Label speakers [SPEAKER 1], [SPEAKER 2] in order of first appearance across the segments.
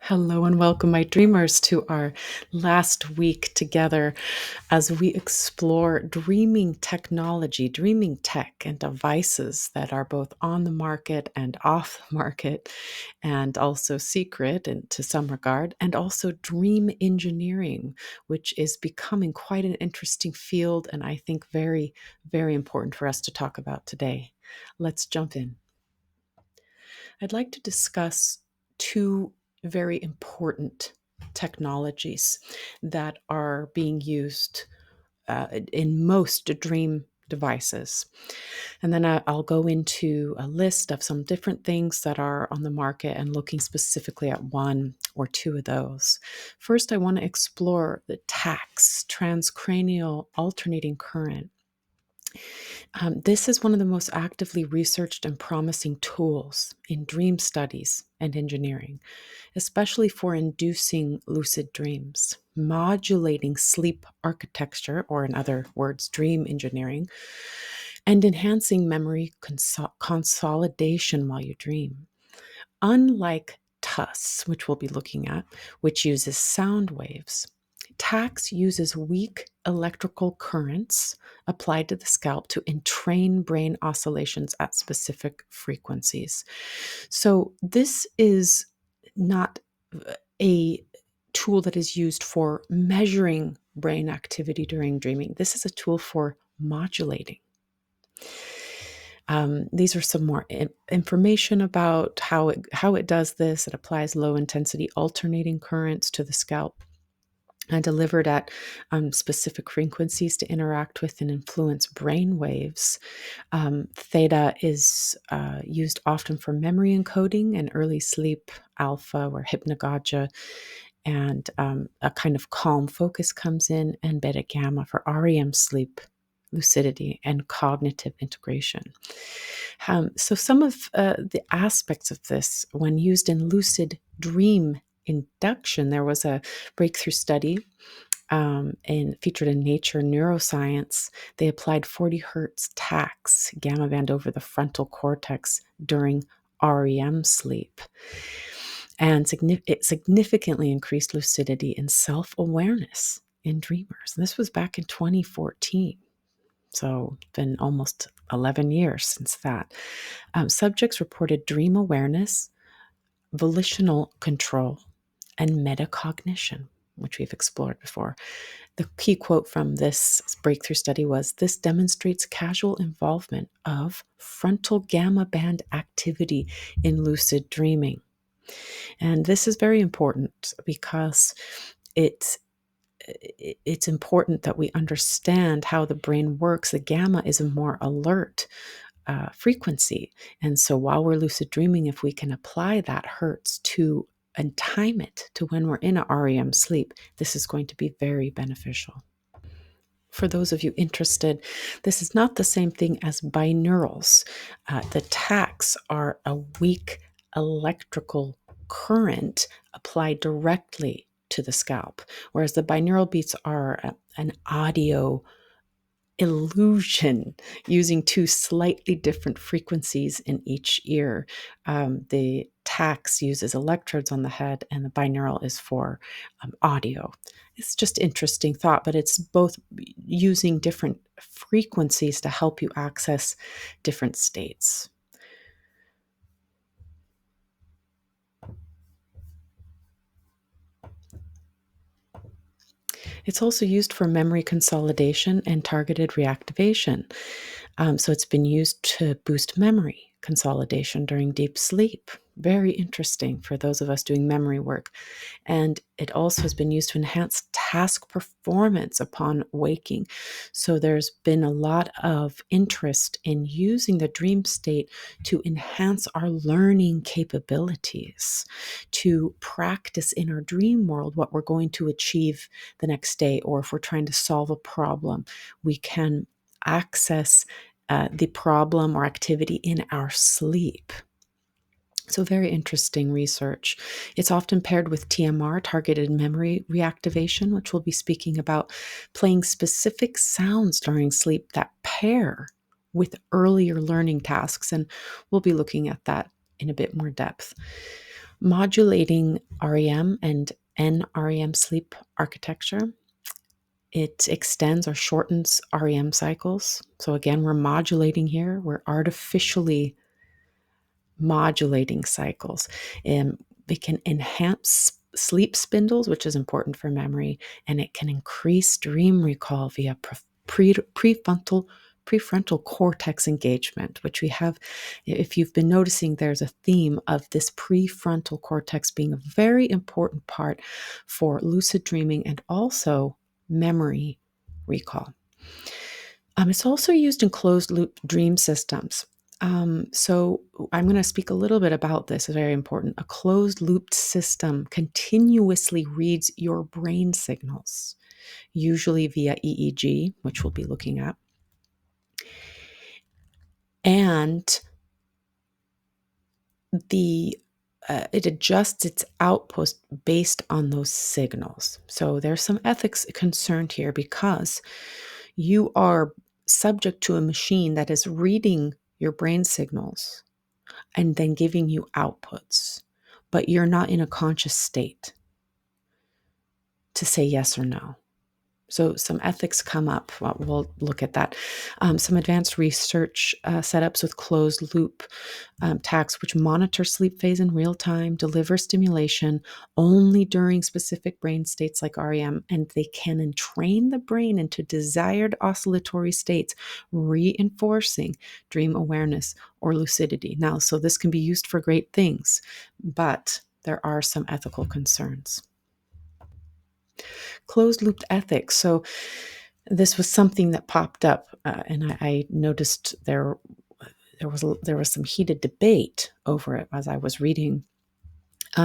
[SPEAKER 1] Hello and welcome, my dreamers, to our last week together as we explore dreaming technology, dreaming tech, and devices that are both on the market and off the market, and also secret and to some regard, and also dream engineering, which is becoming quite an interesting field and I think very, very important for us to talk about today. Let's jump in. I'd like to discuss two very important technologies that are being used in most dream devices. And then I'll go into a list of some different things that are on the market and looking specifically at one or two of those. First, I want to explore the TACS, transcranial alternating current. This is one of the most actively researched and promising tools in dream studies and engineering, especially for inducing lucid dreams, modulating sleep architecture, or in other words, dream engineering, and enhancing memory consolidation while you dream. Unlike TUS, which we'll be looking at, which uses sound waves, TACS uses weak electrical currents applied to the scalp to entrain brain oscillations at specific frequencies. So, this is not a tool that is used for measuring brain activity during dreaming. This is a tool for modulating. These are some more information about how it does this. It applies low intensity alternating currents to the scalp and delivered at specific frequencies to interact with and influence brain waves. Theta is used often for memory encoding and early sleep, alpha or hypnagogia, and a kind of calm focus comes in, and beta gamma for REM sleep, lucidity, and cognitive integration. So some of the aspects of this, when used in lucid dream induction, there was a breakthrough study and featured in Nature Neuroscience. They applied 40 hertz TACS gamma band over the frontal cortex during REM sleep. And it significantly increased lucidity and self-awareness in dreamers. And this was back in 2014. So it's been almost 11 years since that. Subjects reported dream awareness, volitional control, and metacognition, which we've explored before. The key quote from this breakthrough study was, "This demonstrates causal involvement of frontal gamma band activity in lucid dreaming." And this is very important because it's important that we understand how the brain works. The gamma is a more alert frequency. And so while we're lucid dreaming, if we can apply that hertz to and time it to when we're in a REM sleep, this is going to be very beneficial. For those of you interested, this is not the same thing as binaurals. The TACs are a weak electrical current applied directly to the scalp, whereas the binaural beats are an audio illusion using two slightly different frequencies in each ear. The TACS uses electrodes on the head, and the binaural is for audio. It's just interesting thought, but it's both using different frequencies to help you access different states. It's also used for memory consolidation and targeted reactivation. So it's been used to boost memory consolidation during deep sleep. Very interesting for those of us doing memory work. And it also has been used to enhance task performance upon waking. So there's been a lot of interest in using the dream state to enhance our learning capabilities, to practice in our dream world what we're going to achieve the next day, or if we're trying to solve a problem, we can access the problem or activity in our sleep. So very interesting research. It's often paired with TMR, targeted memory reactivation, which we'll be speaking about, playing specific sounds during sleep that pair with earlier learning tasks. And we'll be looking at that in a bit more depth. Modulating REM and NREM sleep architecture. It extends or shortens REM cycles. So again, we're modulating here. We're artificially modulating cycles. It can enhance sleep spindles, which is important for memory, and it can increase dream recall via prefrontal cortex engagement, which we have. If you've been noticing, there's a theme of this prefrontal cortex being a very important part for lucid dreaming and also memory recall. It's also used in closed loop dream systems. So I'm going to speak a little bit about this. It's very important. A closed loop system continuously reads your brain signals, usually via EEG, which we'll be looking at. And it adjusts its output based on those signals. So there's some ethics concerned here because you are subject to a machine that is reading your brain signals and then giving you outputs, but you're not in a conscious state to say yes or no. So some ethics come up. Well, we'll look at that. Some advanced research setups with closed loop tacks, which monitor sleep phase in real time, deliver stimulation only during specific brain states like REM, and they can entrain the brain into desired oscillatory states, reinforcing dream awareness or lucidity. Now, so this can be used for great things, but there are some ethical concerns. Closed loop ethics. So this was something that popped up, and I noticed there was some heated debate over it as I was reading.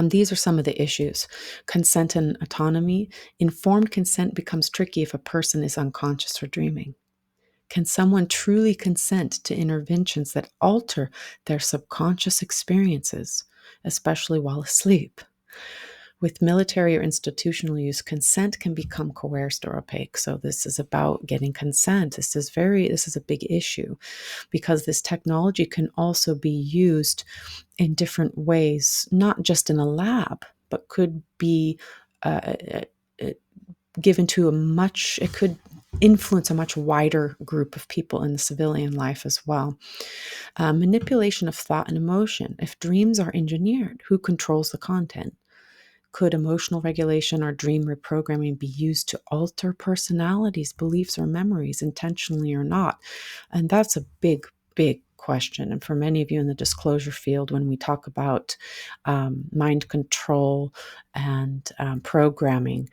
[SPEAKER 1] These are some of the issues. Consent and autonomy. Informed consent becomes tricky if a person is unconscious or dreaming. Can someone truly consent to interventions that alter their subconscious experiences, especially while asleep? With military or institutional use, consent can become coerced or opaque. So this is about getting consent. This is a big issue because this technology can also be used in different ways, not just in a lab, but could be given to it could influence a much wider group of people in the civilian life as well. Manipulation of thought and emotion. If dreams are engineered, who controls the content? Could emotional regulation or dream reprogramming be used to alter personalities, beliefs, or memories intentionally or not? And that's a big, big question. And for many of you in the disclosure field, when we talk about mind control and programming,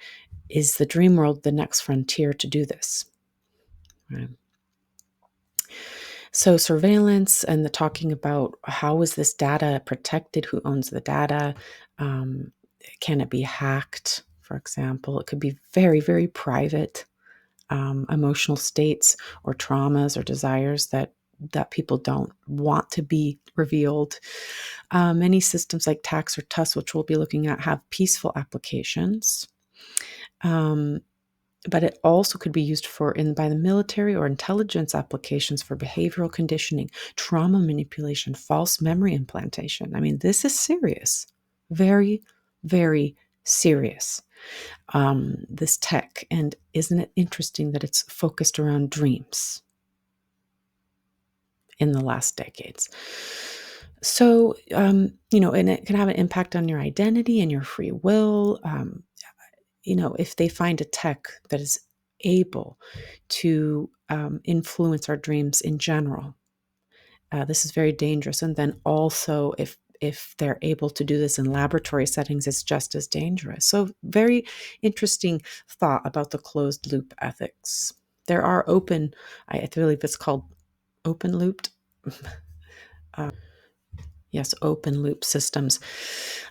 [SPEAKER 1] is the dream world the next frontier to do this? Right. So surveillance and the talking about how is this data protected, who owns the data, can it be hacked, for example? It could be very, very private emotional states or traumas or desires that people don't want to be revealed. Many systems like TAX or TUS, which we'll be looking at, have peaceful applications. But it also could be used by the military or intelligence applications for behavioral conditioning, trauma manipulation, false memory implantation. I mean, this is serious, very, very serious, this tech. And isn't it interesting that it's focused around dreams in the last decades? So, and it can have an impact on your identity and your free will. If they find a tech that is able to influence our dreams in general, this is very dangerous. And then also, if they're able to do this in laboratory settings, it's just as dangerous. So very interesting thought about the closed loop ethics. There are I believe it's called open looped. Yes, open loop systems.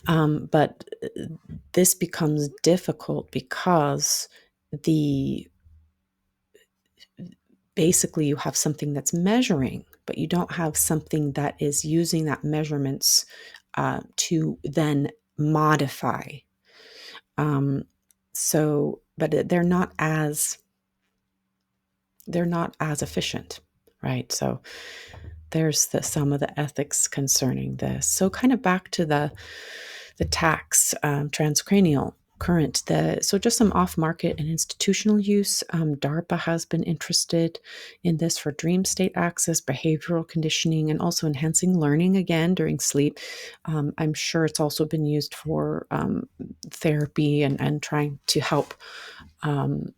[SPEAKER 1] But this becomes difficult because basically you have something that's measuring, but you don't have something that is using that measurements to then modify. But they're not as efficient, right? So there's some of the ethics concerning this. So kind of back to the tax, transcranial current. So just some off-market and institutional use. DARPA has been interested in this for dream state access, behavioral conditioning, and also enhancing learning again during sleep. I'm sure it's also been used for therapy and trying to help um,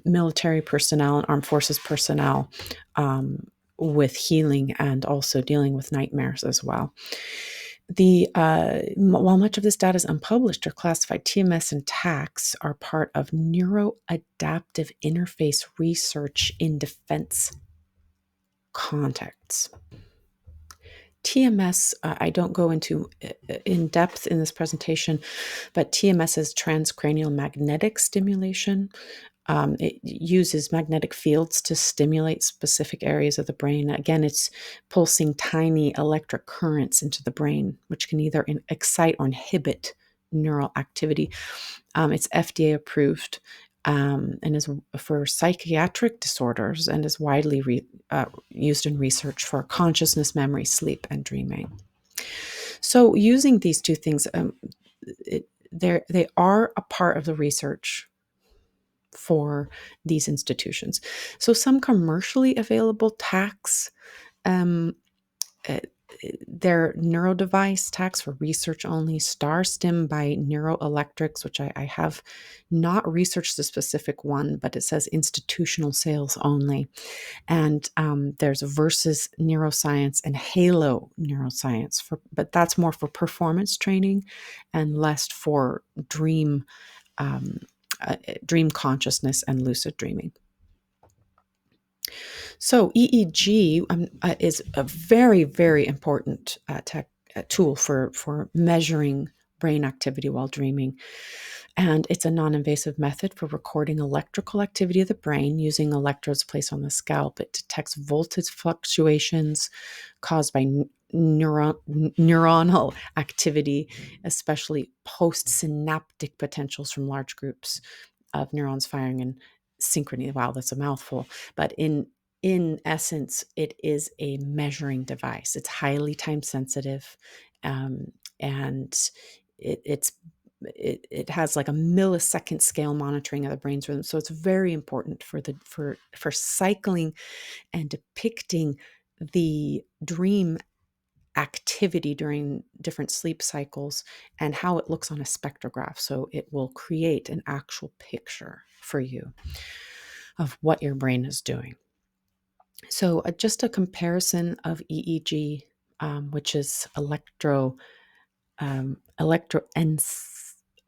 [SPEAKER 1] military personnel and armed forces personnel with healing and also dealing with nightmares as well. While much of this data is unpublished or classified, TMS and TACS are part of neuroadaptive interface research in defense contexts. TMS, I don't go into in depth in this presentation, but TMS is transcranial magnetic stimulation. It uses magnetic fields to stimulate specific areas of the brain. Again, it's pulsing tiny electric currents into the brain, which can either excite or inhibit neural activity. It's FDA approved and is for psychiatric disorders and is widely used in research for consciousness, memory, sleep, and dreaming. So, using these two things, they are a part of the research for these institutions. So some commercially available tax, um, uh, their neurodevice tax for research only, StarStim by Neuroelectrics, which I have not researched the specific one, but it says institutional sales only. And there's Versus Neuroscience and Halo Neuroscience, but that's more for performance training and less for dream consciousness and lucid dreaming. So EEG is a very, very important tool for measuring brain activity while dreaming. And it's a non-invasive method for recording electrical activity of the brain using electrodes placed on the scalp. It detects voltage fluctuations caused by neuronal activity, especially postsynaptic potentials from large groups of neurons firing in synchrony. Wow, that's a mouthful. But in essence, it is a measuring device. It's highly time sensitive, and it has like a millisecond scale monitoring of the brain's rhythm. So it's very important for cycling and depicting the dream activity during different sleep cycles and how it looks on a spectrograph. So it will create an actual picture for you of what your brain is doing. So just a comparison of EEG, which is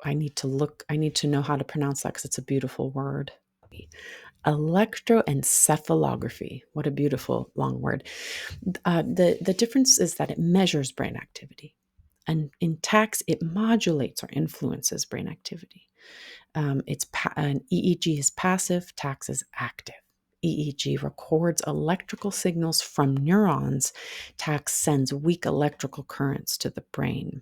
[SPEAKER 1] I need to know how to pronounce that because it's a beautiful word. Electroencephalography. What a beautiful long word. The difference is that it measures brain activity. And in TACS, it modulates or influences brain activity. An EEG is passive, TACS is active. EEG records electrical signals from neurons. TACS sends weak electrical currents to the brain.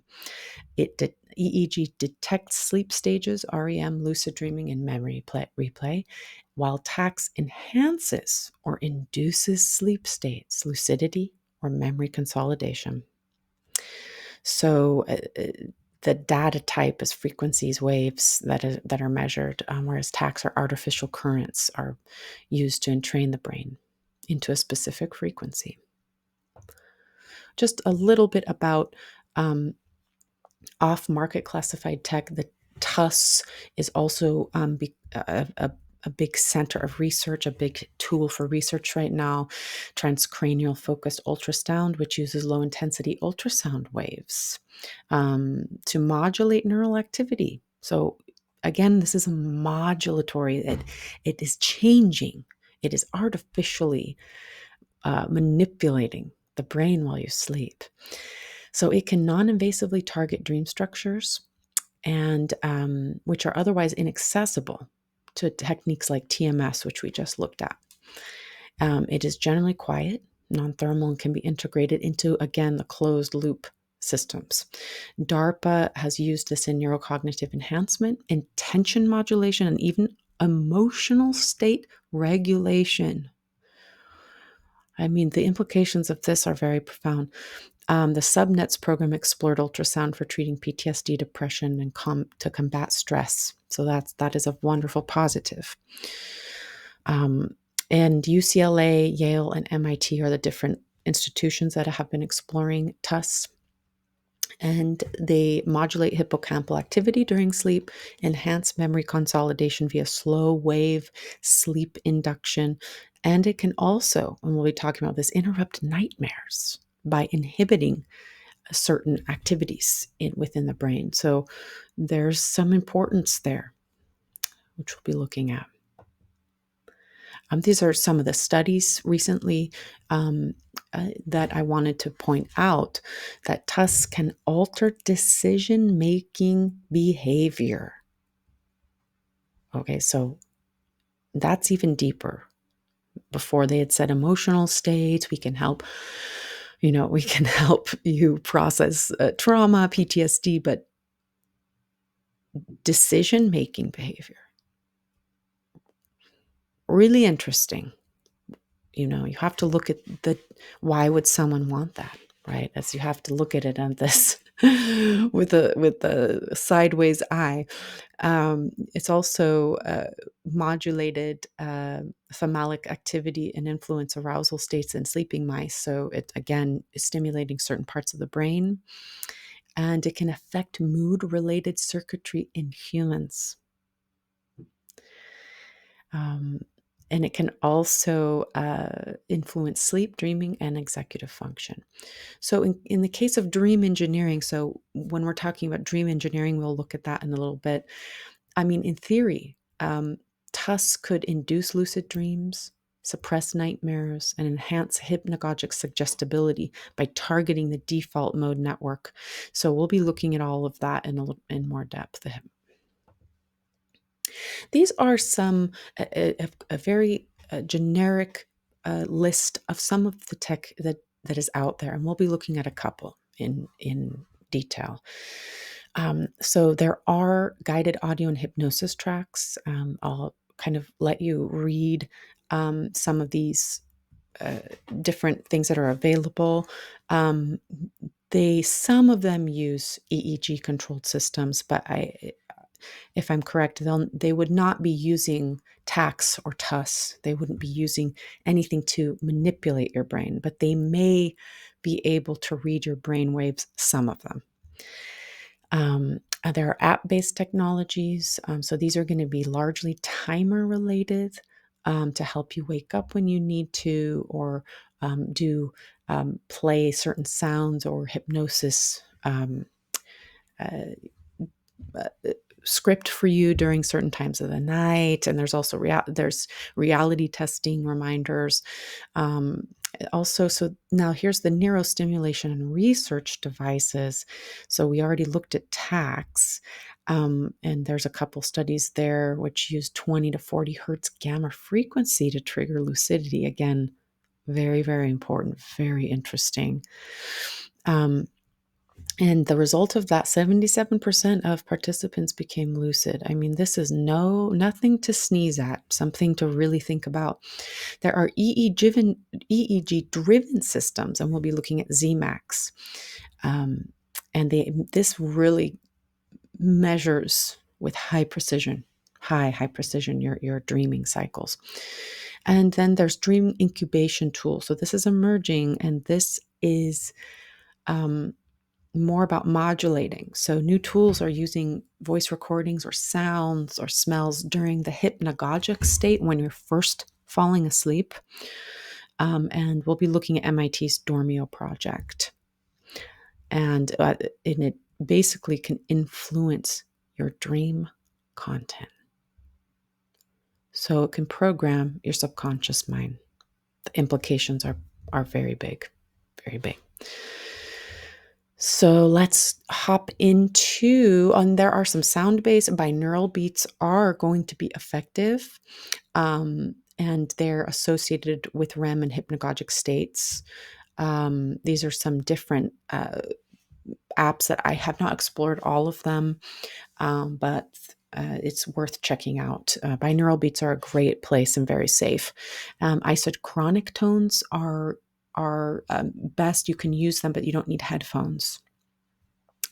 [SPEAKER 1] EEG detects sleep stages, REM, lucid dreaming, and memory replay, while TACS enhances or induces sleep states, lucidity, or memory consolidation. So the data type is frequencies, waves that are measured, whereas TACS or artificial currents are used to entrain the brain into a specific frequency. Just a little bit about off-market classified tech. The TUS is also a big center of research, a big tool for research right now. Transcranial focused ultrasound, which uses low intensity ultrasound waves to modulate neural activity. So again, this is a modulatory. It is changing. It is artificially manipulating the brain while you sleep. So it can non-invasively target dream structures and which are otherwise inaccessible to techniques like TMS, which we just looked at. It is generally quiet, non-thermal, and can be integrated into, again, the closed loop systems. DARPA has used this in neurocognitive enhancement, intention modulation, and even emotional state regulation. I mean, the implications of this are very profound. The Subnets program explored ultrasound for treating PTSD, depression, and to combat stress. So that is a wonderful positive. And UCLA, Yale, and MIT are the different institutions that have been exploring TUS. And they modulate hippocampal activity during sleep, enhance memory consolidation via slow wave sleep induction, and it can also, and we'll be talking about this, interrupt nightmares by inhibiting certain activities within the brain. So there's some importance there, which we'll be looking at. These are some of the studies recently that I wanted to point out, that TUS can alter decision-making behavior. Okay, so that's even deeper. Before they had said emotional states, we can help you process trauma, PTSD, but decision-making behavior. Really interesting. You have to look at why would someone want that, right? As you have to look at it on this with a sideways eye. It's also modulated thalamic activity and influence arousal states in sleeping mice. So it, again, is stimulating certain parts of the brain, and it can affect mood-related circuitry in humans. And it can also influence sleep, dreaming, and executive function. So in the case of dream engineering, so when we're talking about dream engineering, we'll look at that in a little bit. I mean, in theory, TUS could induce lucid dreams, suppress nightmares, and enhance hypnagogic suggestibility by targeting the default mode network. So we'll be looking at all of that in more depth. These are a very generic list of some of the tech that is out there, and we'll be looking at a couple in detail. So there are guided audio and hypnosis tracks. I'll kind of let you read some of these different things that are available. Some of them use EEG controlled systems, but if I'm correct, they would not be using TACs or TUS. They wouldn't be using anything to manipulate your brain, but they may be able to read your brain waves, some of them. There are app-based technologies. So these are going to be largely timer related to help you wake up when you need to, or play certain sounds or hypnosis script for you during certain times of the night. And there's also there's reality testing reminders. Also, so now here's the neurostimulation and research devices. So we already looked at TACs, and there's a couple studies there which use 20 to 40 hertz gamma frequency to trigger lucidity. Again, very, very important, very interesting. And the result of that, 77% of participants became lucid. I mean, this is nothing to sneeze at, something to really think about. There are EEG-driven systems, and we'll be looking at ZMAX. And this really measures with high precision your dreaming cycles. And then there's dream incubation tools. So this is emerging, and this is more about modulating. So new tools are using voice recordings or sounds or smells during the hypnagogic state when you're first falling asleep. And we'll be looking at MIT's Dormio project. And it basically can influence your dream content. So it can program your subconscious mind. The implications are very big, very big. So let's hop into, and there are some sound-based binaural beats are going to be effective, and they're associated with REM and hypnagogic states. These are some different apps that I have not explored all of them, but it's worth checking out. Binaural beats are a great place and very safe. Isochronic tones are are best. You can use them, but you don't need headphones.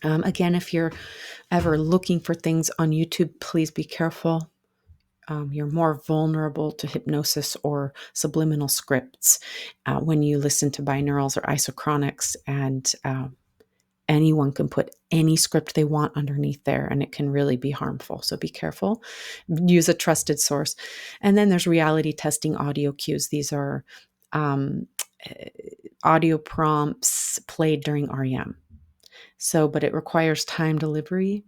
[SPEAKER 1] Again, if you're ever looking for things on YouTube, please be careful. You're more vulnerable to hypnosis or subliminal scripts when you listen to binaurals or isochronics, and anyone can put any script they want underneath there, and it can really be harmful. So be careful. Use a trusted source. And then there's reality testing audio cues. These are um, audio prompts played during REM. But it requires time delivery.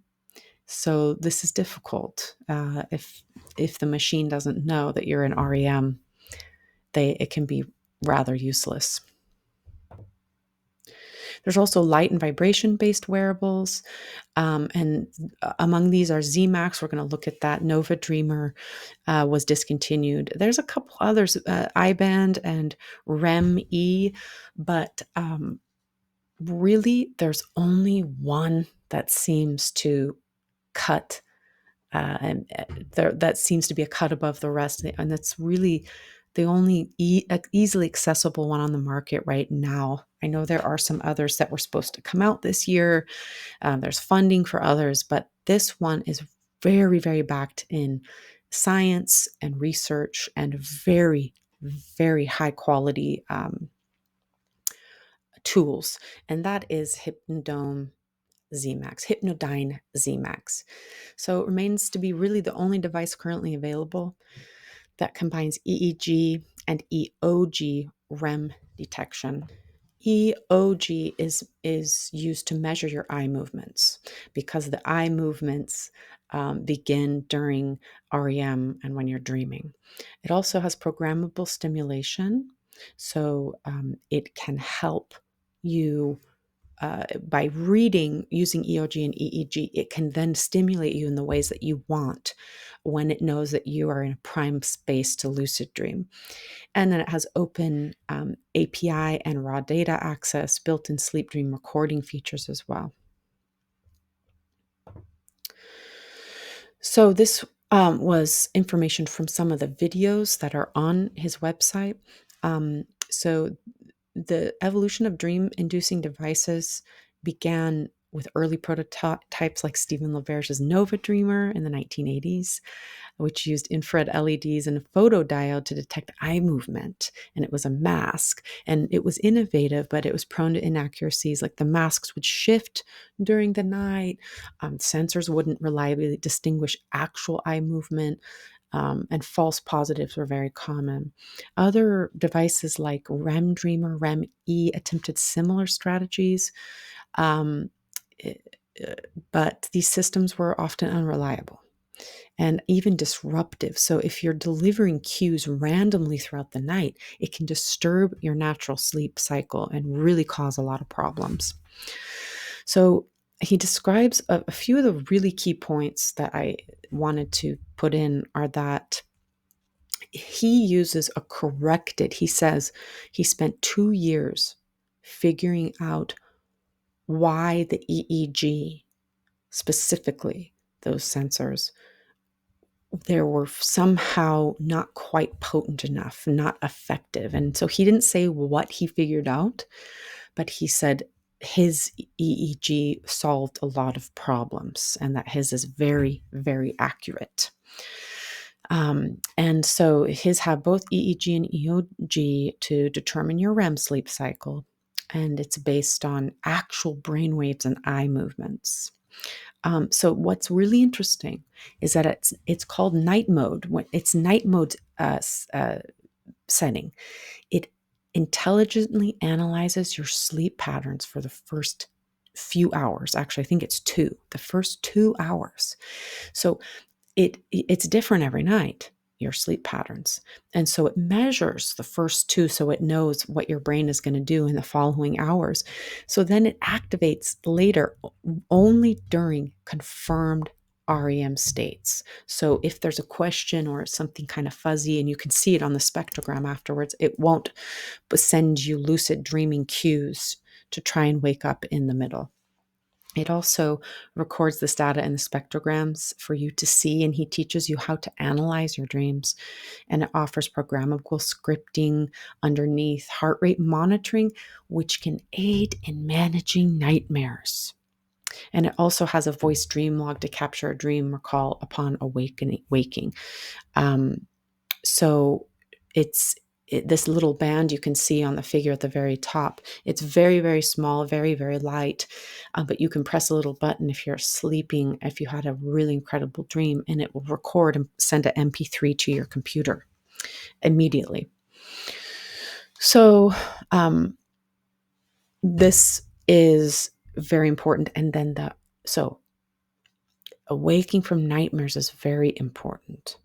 [SPEAKER 1] So this is difficult. If the machine doesn't know that you're in REM, it can be rather useless. There's also light and vibration based wearables. And among these are ZMax. We're going to look at that. Nova Dreamer was discontinued. There's a couple others, iBand and REM-E, but really there's only one that seems to cut that seems to be a cut above the rest, and that's really the only easily accessible one on the market right now. I know there are some others that were supposed to come out this year. There's funding for others, but this one is very, very backed in science and research and very, very high quality tools, and that is Hypnodyne ZMax. So it remains to be really the only device currently available that combines EEG and EOG REM detection. EOG is used to measure your eye movements, because the eye movements begin during REM and when you're dreaming. It also has programmable stimulation, so it can help you by reading using EOG and EEG. It can then stimulate you in the ways that you want when it knows that you are in a prime space to lucid dream. And then it has open API and raw data access, built-in sleep dream recording features as well. So this was information from some of the videos that are on his website. So the evolution of dream-inducing devices began with early prototypes like Stephen LaBerge's Nova Dreamer in the 1980s, which used infrared LEDs and a photodiode to detect eye movement. And it was a mask. And it was innovative, but it was prone to inaccuracies. Like the masks would shift during the night. Sensors wouldn't reliably distinguish actual eye movement. And false positives were very common. Other devices like REM Dreamer, REM-E attempted similar strategies, but these systems were often unreliable and even disruptive. So if you're delivering cues randomly throughout the night, it can disturb your natural sleep cycle and really cause a lot of problems. So he describes a few of the really key points that I wanted to put in are that he uses he says he spent 2 years figuring out why the EEG, specifically those sensors, there were somehow not quite potent enough, not effective. And so he didn't say what he figured out, but he said his EEG solved a lot of problems and that his is very, very accurate. And so his have both EEG and EOG to determine your REM sleep cycle, and it's based on actual brain waves and eye movements. So what's really interesting is that it's called night mode. When it's night mode setting, it intelligently analyzes your sleep patterns for the first few hours. Actually, I think it's the first 2 hours. So it's different every night, your sleep patterns. And so it measures the first 2 so it knows what your brain is going to do in the following hours. So then it activates later only during confirmed REM states. So if there's a question or something kind of fuzzy and you can see it on the spectrogram afterwards, it won't send you lucid dreaming cues to try and wake up in the middle. It also records this data in the spectrograms for you to see, and he teaches you how to analyze your dreams. And it offers programmable scripting underneath, heart rate monitoring, which can aid in managing nightmares. And it also has a voice dream log to capture a dream recall upon waking. Um, so it's this little band you can see on the figure at the very top. It's very, very small, very, very light, but you can press a little button if you're sleeping, if you had a really incredible dream, and it will record and send an MP3 to your computer immediately. So this is very important. And then so awaking from nightmares is very important.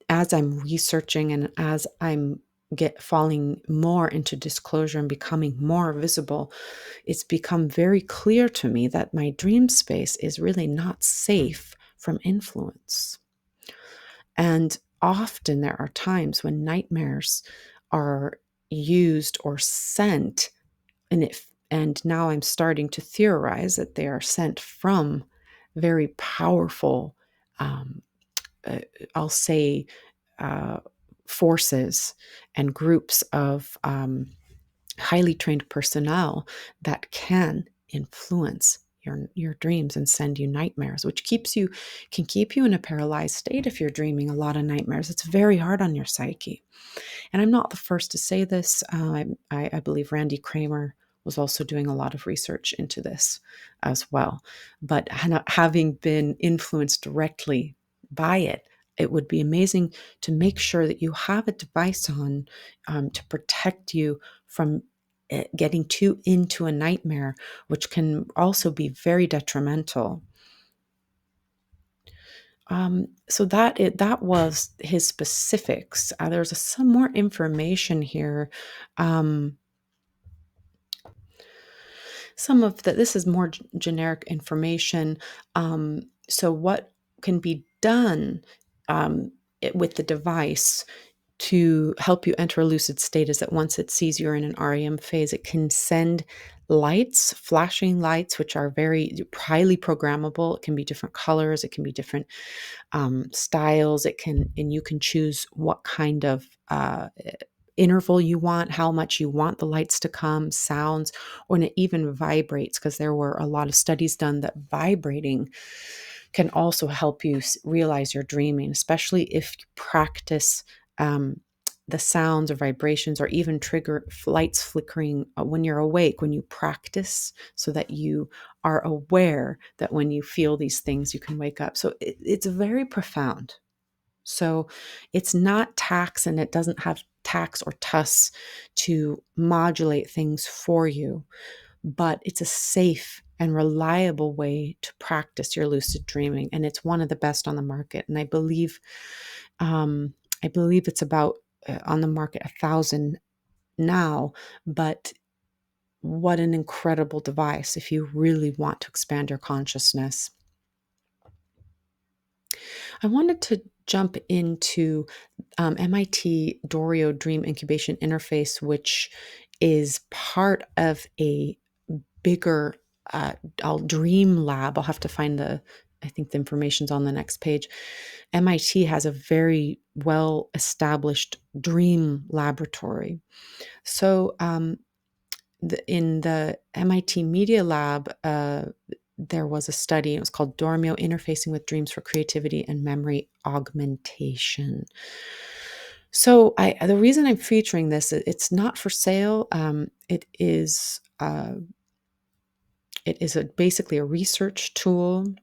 [SPEAKER 1] As I'm researching and as I'm falling more into disclosure and becoming more visible, it's become very clear to me that my dream space is really not safe from influence. And often there are times when nightmares are used or sent, and now I'm starting to theorize that they are sent from very powerful, um, I'll say, uh, forces and groups of highly trained personnel that can influence your dreams and send you nightmares, which can keep you in a paralyzed state if you're dreaming a lot of nightmares. It's very hard on your psyche. And I'm not the first to say this. I believe Randy Kramer was also doing a lot of research into this as well. But having been influenced directly by it, it would be amazing to make sure that you have a device on to protect you from getting too into a nightmare, which can also be very detrimental. So that was his specifics. There's some more information here. Um, this is more generic information. So what can be done with the device to help you enter a lucid state is that once it sees you're in an REM phase, it can send lights, flashing lights, which are very highly programmable. It can be different colors. It can be different styles. And you can choose what kind of interval you want, how much you want the lights to come, sounds, or it even vibrates, because there were a lot of studies done that vibrating can also help you realize you're dreaming, especially if you practice the sounds or vibrations, or even trigger lights flickering when you're awake, when you practice, so that you are aware that when you feel these things, you can wake up. So it's very profound. So it's not tax, and it doesn't have tax or tuss to modulate things for you, but it's a safe and reliable way to practice your lucid dreaming. And it's one of the best on the market. And I believe it's about on the market 1,000 now, but what an incredible device if you really want to expand your consciousness. I wanted to jump into MIT Dorio Dream Incubation Interface, which is part of a bigger Dream Lab. I'll have to find I think the information's on the next page. MIT has a very well established dream laboratory. So in the MIT Media Lab, there was a study. It was called Dormio, Interfacing with Dreams for Creativity and Memory Augmentation. So the reason I'm featuring this, it's not for sale. It is basically a research tool,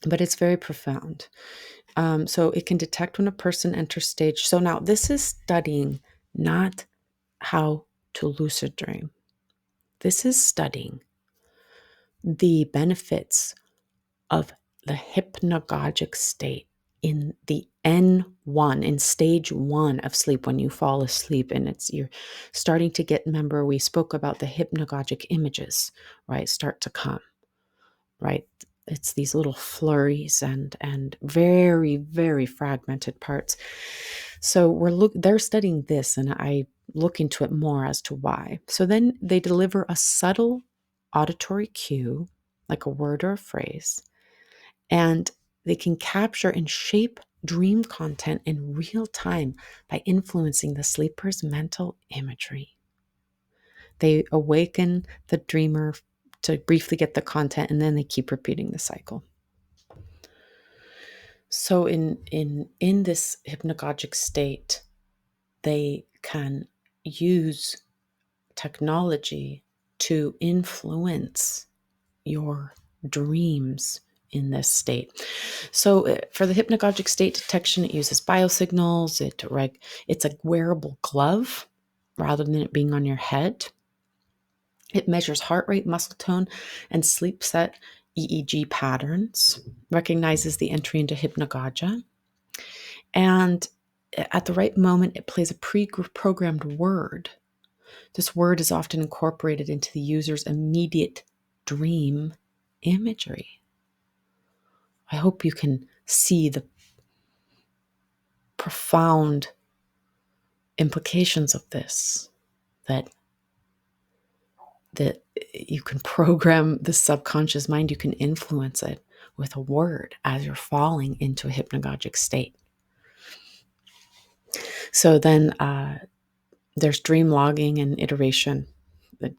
[SPEAKER 1] but it's very profound. So it can detect when a person enters stage. So now this is studying not how to lucid dream. This is studying the benefits of the hypnagogic state in the N1, in stage 1 of sleep, when you fall asleep, and you're starting to get, remember we spoke about the hypnagogic images, right, start to come, right? It's these little flurries and very, very fragmented parts. So they're studying this, and look into it more as to why. So then they deliver a subtle auditory cue, like a word or a phrase, and they can capture and shape dream content in real time by influencing the sleeper's mental imagery. They awaken the dreamer to briefly get the content, and then they keep repeating the cycle. So in this hypnagogic state, they can use technology to influence your dreams in this state. So for the hypnagogic state detection, it uses biosignals. It's a wearable glove rather than it being on your head. It measures heart rate, muscle tone, and sleep set EEG patterns, recognizes the entry into hypnagogia, and at the right moment, it plays a pre-programmed word. This word is often incorporated into the user's immediate dream imagery. I hope you can see the profound implications of this, that you can program the subconscious mind, you can influence it with a word as you're falling into a hypnagogic state. So then there's dream logging and iteration,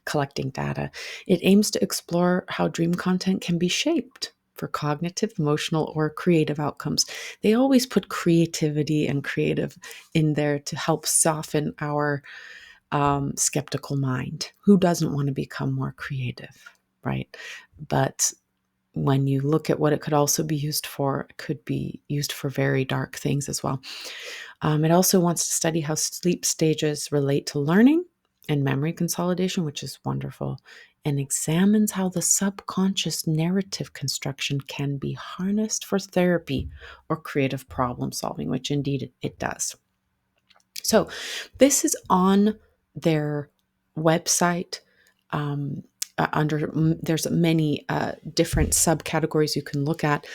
[SPEAKER 1] collecting data. It aims to explore how dream content can be shaped for cognitive, emotional, or creative outcomes. They always put creativity and creative in there to help soften our skeptical mind. Who doesn't want to become more creative, right? But when you look at what it could also be used for, it could be used for very dark things as well. It also wants to study how sleep stages relate to learning and memory consolidation, which is wonderful, and examines how the subconscious narrative construction can be harnessed for therapy or creative problem solving, which indeed it does. So this is on their website. There's many different subcategories you can look at,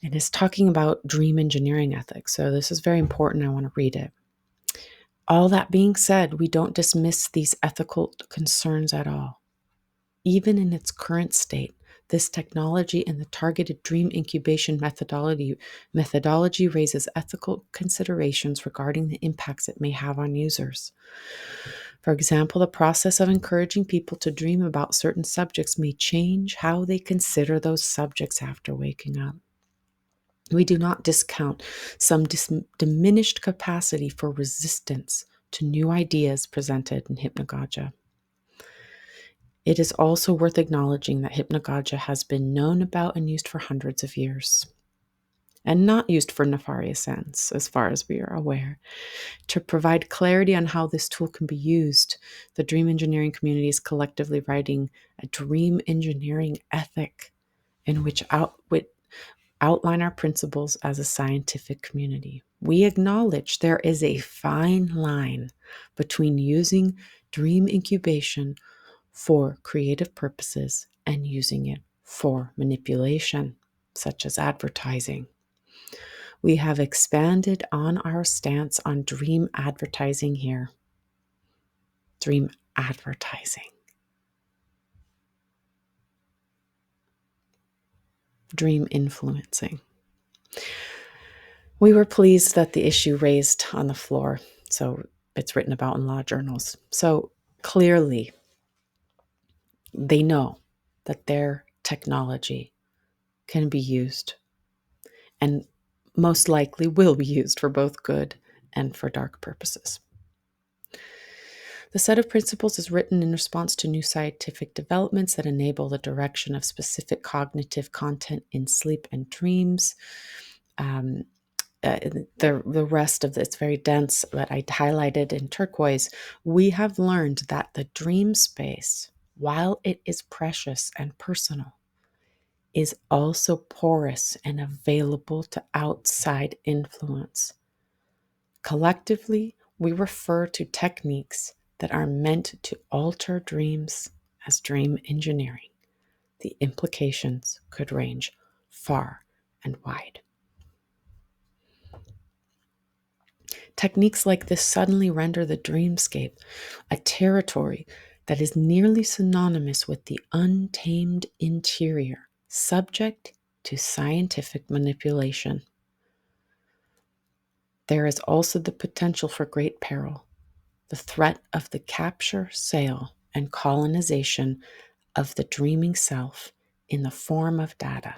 [SPEAKER 1] and it's talking about dream engineering ethics. So this is very important. I want to read it. All that being said, we don't dismiss these ethical concerns at all. Even in its current state, this technology and the targeted dream incubation methodology raises ethical considerations regarding the impacts it may have on users. For example, the process of encouraging people to dream about certain subjects may change how they consider those subjects after waking up. We do not discount some diminished capacity for resistance to new ideas presented in hypnagogia. It is also worth acknowledging that hypnagogia has been known about and used for hundreds of years, and not used for nefarious ends, as far as we are aware. To provide clarity on how this tool can be used, the dream engineering community is collectively writing a dream engineering ethic in which outline our principles as a scientific community. We acknowledge there is a fine line between using dream incubation for creative purposes and using it for manipulation, such as advertising. We have expanded on our stance on dream advertising here. Dream advertising. Dream influencing. We were pleased that the issue raised on the floor, so it's written about in law journals. So clearly, they know that their technology can be used and most likely will be used for both good and for dark purposes. The set of principles is written in response to new scientific developments that enable the direction of specific cognitive content in sleep and dreams. The rest of it's very dense, but I highlighted in turquoise. We have learned that the dream space, while it is precious and personal, is also porous and available to outside influence. Collectively, we refer to techniques that are meant to alter dreams as dream engineering. The implications could range far and wide. Techniques like this suddenly render the dreamscape a territory that is nearly synonymous with the untamed interior, subject to scientific manipulation. There is also the potential for great peril, the threat of the capture, sale, and colonization of the dreaming self in the form of data,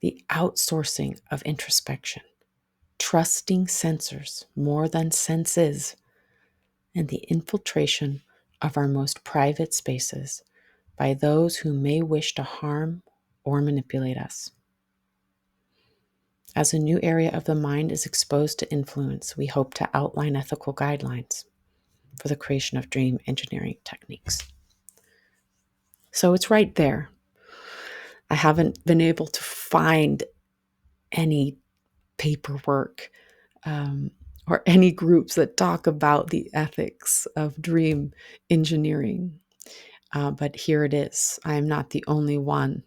[SPEAKER 1] the outsourcing of introspection, trusting sensors more than senses, and the infiltration of our most private spaces by those who may wish to harm or manipulate us. As a new area of the mind is exposed to influence, we hope to outline ethical guidelines for the creation of dream engineering techniques. So it's right there. I haven't been able to find any paperwork or any groups that talk about the ethics of dream engineering. But here it is. I am not the only one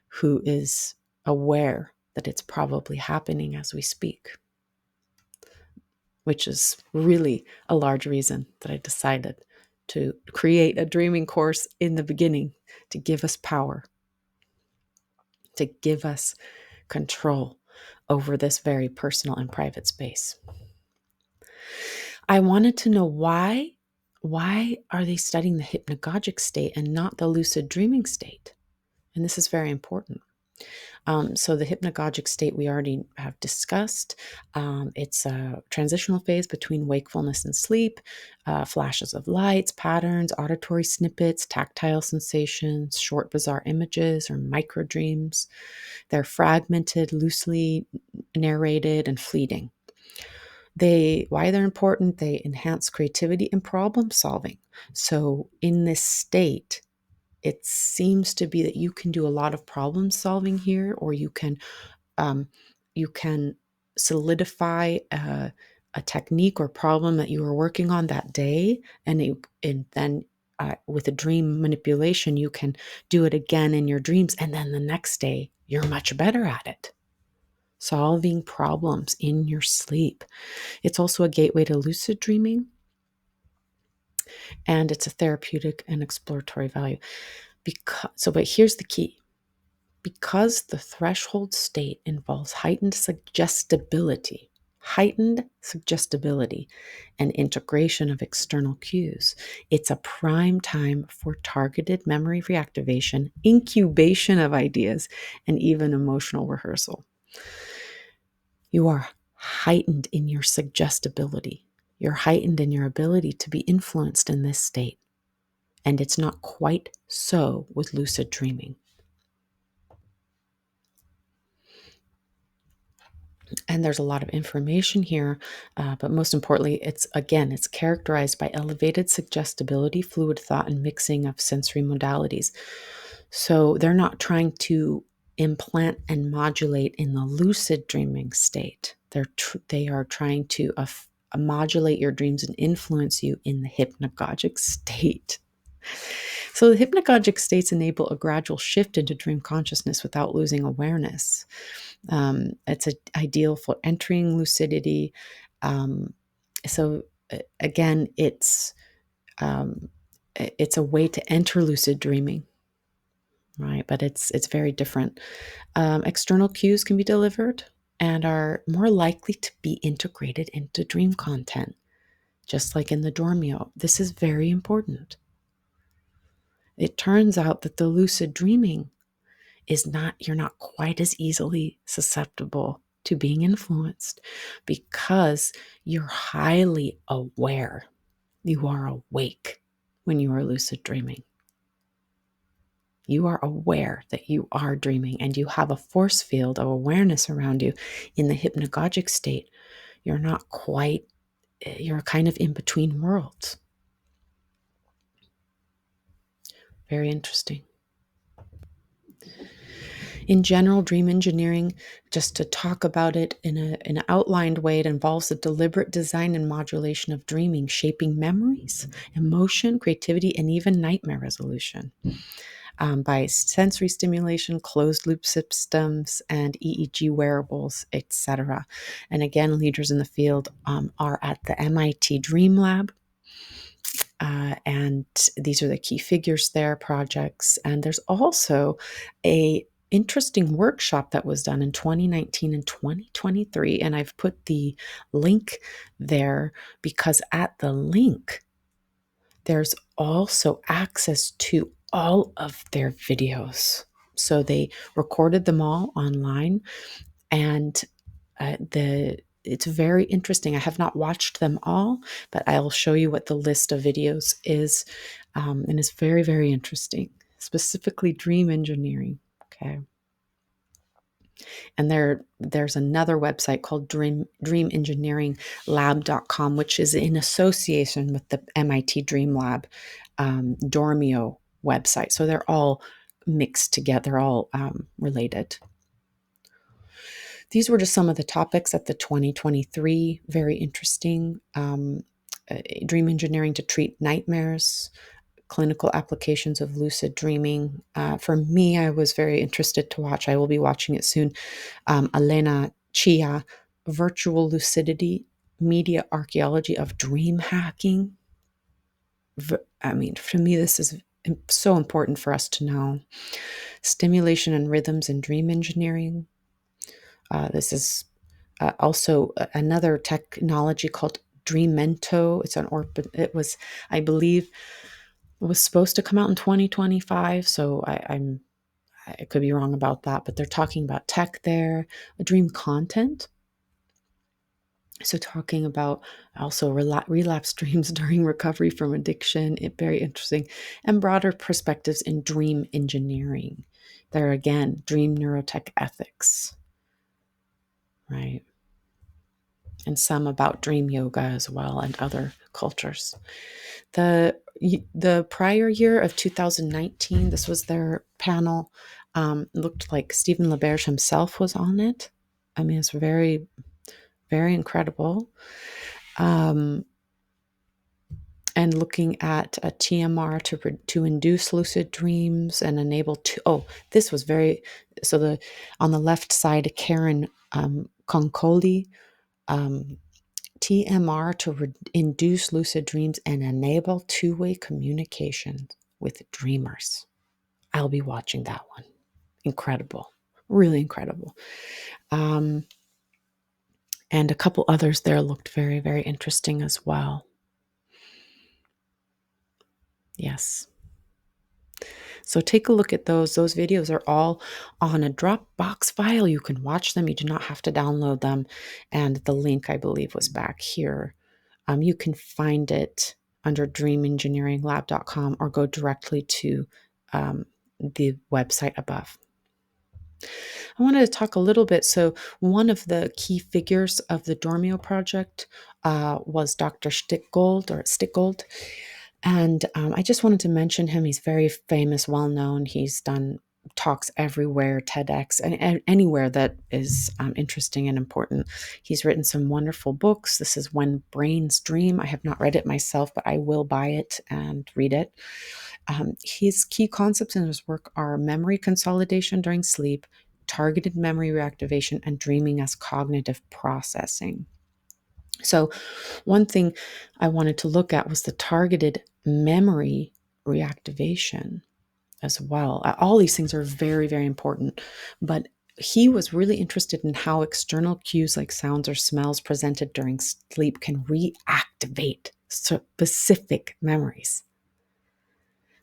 [SPEAKER 1] who is aware that it's probably happening as we speak, which is really a large reason that I decided to create a dreaming course in the beginning to give us power, to give us control over this very personal and private space. I wanted to know why are they studying the hypnagogic state and not the lucid dreaming state? And this is very important. So the hypnagogic state we already have discussed. It's a transitional phase between wakefulness and sleep, flashes of lights, patterns, auditory snippets, tactile sensations, short bizarre images or micro dreams. They're fragmented, loosely narrated, and fleeting. Why they're important, they enhance creativity and problem solving. So in this state, it seems to be that you can do a lot of problem solving here, or you can solidify a technique or problem that you were working on that day, and then with a dream manipulation, you can do it again in your dreams, and then the next day you're much better at it. Solving problems in your sleep. It's also a gateway to lucid dreaming, and it's a therapeutic and exploratory value. But here's the key. Because the threshold state involves heightened suggestibility and integration of external cues, it's a prime time for targeted memory reactivation, incubation of ideas, and even emotional rehearsal. You are heightened in your suggestibility. You're heightened in your ability to be influenced in this state. And it's not quite so with lucid dreaming. And there's a lot of information here, but most importantly, it's characterized by elevated suggestibility, fluid thought, and mixing of sensory modalities. So they're not trying to implant and modulate in the lucid dreaming state. They are trying to modulate your dreams and influence you in the hypnagogic state. So the hypnagogic states enable a gradual shift into dream consciousness without losing awareness. It's ideal for entering lucidity. So again, it's a way to enter lucid dreaming, right? But it's very different. External cues can be delivered and are more likely to be integrated into dream content, just like in the Dormio. This is very important. It turns out that the lucid dreaming you're not quite as easily susceptible to being influenced because you're highly aware. You are awake when you are lucid dreaming. You are aware that you are dreaming and you have a force field of awareness around you. In the hypnagogic state, you're kind of in between worlds. Very interesting. In general, dream engineering, just to talk about it in an outlined way, it involves the deliberate design and modulation of dreaming, shaping memories, emotion, creativity, and even nightmare resolution. by sensory stimulation, closed loop systems, and EEG wearables, etc. And again, leaders in the field are at the MIT Dream Lab. And these are the key figures there, projects. And there's also a interesting workshop that was done in 2019 and 2023. And I've put the link there because at the link, there's also access to all of their videos. So they recorded them all online, and it's very interesting. I have not watched them all, but I'll show you what the list of videos is, and it's very, very interesting. Specifically, dream engineering. Okay. And there's another website called dreamengineeringlab.com, which is in association with the MIT Dream Lab Dormio website. So they're all mixed together, all related. These were just some of the topics at the 2023. Very interesting. Dream engineering to treat nightmares, clinical applications of lucid dreaming. For me, I was very interested to watch. I will be watching it soon. Elena Chia, Virtual Lucidity, Media Archaeology of Dream Hacking. I mean, for me, this is so important for us to know. Stimulation and rhythms in dream engineering. This is also another technology called Dreammento. It was, I believe, it was supposed to come out in 2025. So I could be wrong about that, but they're talking about tech there, dream content. So talking about also relapse dreams during recovery from addiction, very interesting, and broader perspectives in dream engineering. There again, dream neurotech ethics, right? And some about dream yoga as well and other cultures. The prior year of 2019, this was their panel. Looked like Stephen LaBerge himself was on it. I mean, it's very, very incredible. And looking at a TMR to induce lucid dreams and enable this was very, so on the left side, Karen Concoli, TMR to induce lucid dreams and enable two-way communication with dreamers. I'll be watching that one. Incredible. Really incredible. And a couple others there looked very, very interesting as well. Yes. So take a look at those. Those videos are all on a Dropbox file. You can watch them. You do not have to download them. And the link, I believe, was back here. You can find it under dreamengineeringlab.com or go directly to the website above. I wanted to talk a little bit. So one of the key figures of the Dormio project was Dr. Stickgold. And I just wanted to mention him. He's very famous, well-known. He's done talks everywhere, TEDx, and anywhere that is interesting and important. He's written some wonderful books. This is When Brains Dream. I have not read it myself, but I will buy it and read it. His key concepts in his work are memory consolidation during sleep, targeted memory reactivation, and dreaming as cognitive processing. So one thing I wanted to look at was the targeted memory reactivation as well. All these things are very, very important, but he was really interested in how external cues like sounds or smells presented during sleep can reactivate specific memories.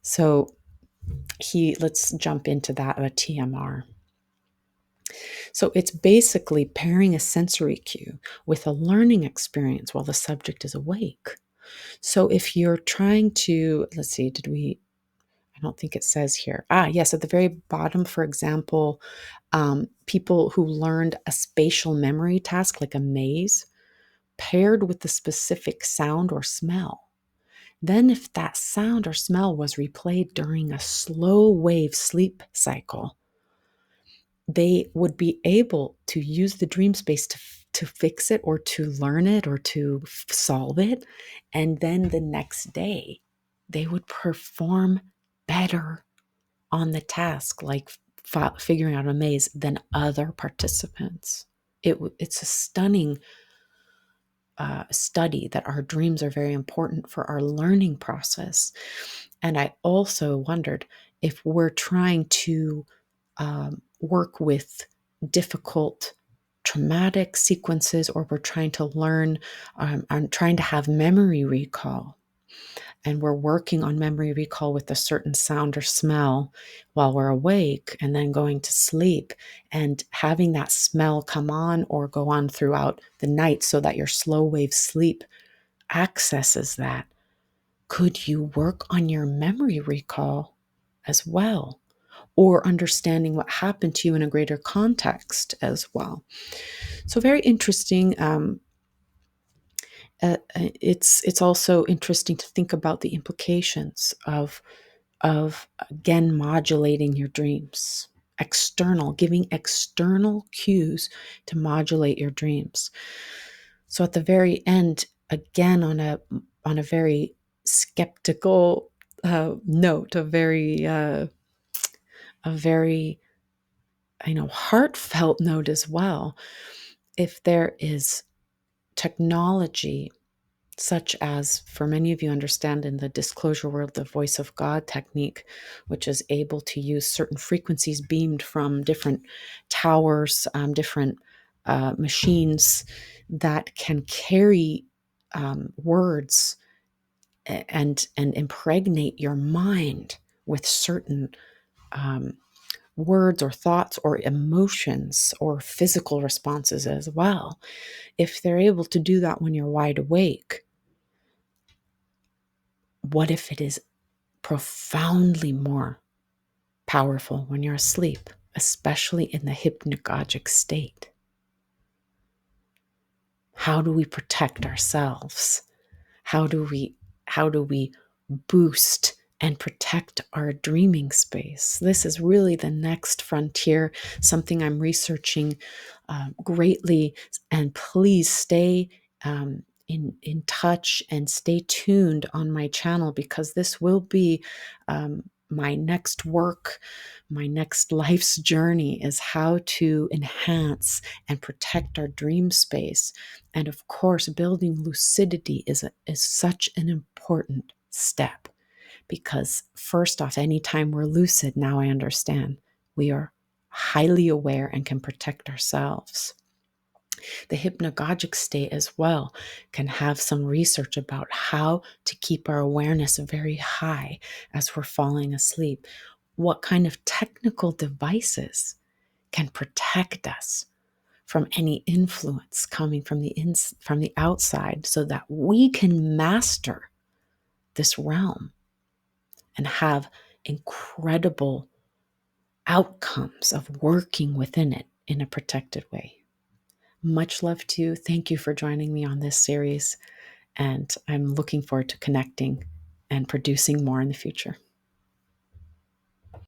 [SPEAKER 1] So let's jump into that, a TMR. So it's basically pairing a sensory cue with a learning experience while the subject is awake. So if you're trying to, let's see, I don't think it says here. Yes, at the very bottom, for example, people who learned a spatial memory task like a maze paired with the specific sound or smell. Then if that sound or smell was replayed during a slow wave sleep cycle, they would be able to use the dream space to fix it or to learn it or to solve it. And then the next day, they would perform better on the task, like figuring out a maze, than other participants. It's a stunning study that our dreams are very important for our learning process. And I also wondered if we're trying to work with difficult traumatic sequences, or we're trying to learn, I'm trying to have memory recall, and we're working on memory recall with a certain sound or smell while we're awake and then going to sleep, and having that smell come on or go on throughout the night so that your slow wave sleep accesses that. Could you work on your memory recall as well, or understanding what happened to you in a greater context as well? So very interesting. It's also interesting to think about the implications of again modulating your dreams, giving external cues to modulate your dreams. So at the very end, again on a very skeptical note, a very heartfelt note as well. If there is technology, such as, for many of you understand in the disclosure world, the voice of God technique, which is able to use certain frequencies beamed from different towers, different machines that can carry words and impregnate your mind with certain words or thoughts or emotions or physical responses as well. If they're able to do that when you're wide awake, what if it is profoundly more powerful when you're asleep, especially in the hypnagogic state? How do we protect ourselves? How do we boost and protect our dreaming space? This is really the next frontier, something I'm researching greatly. And please stay in touch and stay tuned on my channel, because this will be my next work, my next life's journey, is how to enhance and protect our dream space. And of course, building lucidity is such an important step, because first off, anytime we're lucid, now I understand, we are highly aware and can protect ourselves. The hypnagogic state as well can have some research about how to keep our awareness very high as we're falling asleep. What kind of technical devices can protect us from any influence coming from the outside, so that we can master this realm and have incredible outcomes of working within it in a protected way. Much love to you. Thank you for joining me on this series, and I'm looking forward to connecting and producing more in the future.